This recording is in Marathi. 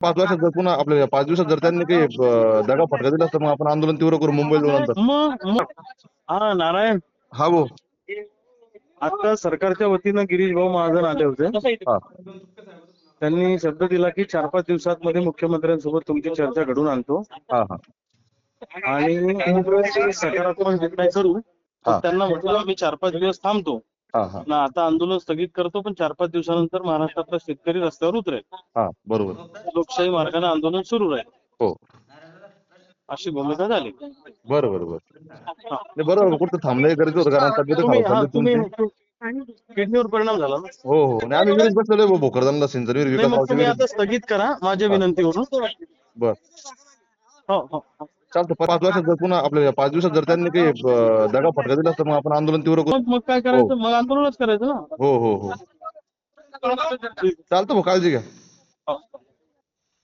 5 वर्षात जर पुन्हा आपल्या 5 दिवसात जर त्यांनी काही दगा फटका दिला तर मग आपण आंदोलन तीव्र करू मुंबईत जाऊ नंतर. हा नारायण, हा भाऊ. आता सरकारच्या वतीनं गिरीश भाऊ महाजन आले होते. हा त्यांनी शब्द दिला की 4-5 दिवसात मध्ये मुख्यमंत्र्यांसोबत तुमची चर्चा घडून आणतो हा हा आणि सकारात्मक निर्णय करू. हा. त्यांना म्हटलं आम्ही 4-5 दिवस थांबतो हा हा ना, आता आंदोलन स्थगित करतो, पण 4-5 दिवसानंतर महाराष्ट्रातला शेतकरी रस्त्यावर उतरेल, हा बरोबर. लोकशाही मार्गाने आंदोलन सुरू राहील, हो अशी भूमिका झाली. बरं बरं बरं. नाही बरोबर, कुठं थांबणं गरजेचं होतं कारण तब्येत तुम्ही खालावत चालली तुमची. किडनीवर परिणाम झाला ना. हो हो. नाही आम्ही विहिरीत बसलेलो आहे भोकरदनला सिंचन विहीर नाही, विकास मग भाऊची तुम्ही विहीर. आता स्थगित करा माझ्या हा विनंतीवरून. बर हो हो. चालतं. 5 वर्षात जर पुन्हा आपल्या 5 दिवसात जर त्यांनी काही दगा फटका दिला तर मग आपण आंदोलन तीव्र करू. मग काय हो करायचं, मग आंदोलनच करायचं ना. हो हो हो. चालतं भाऊ, काळजी घ्या. हो.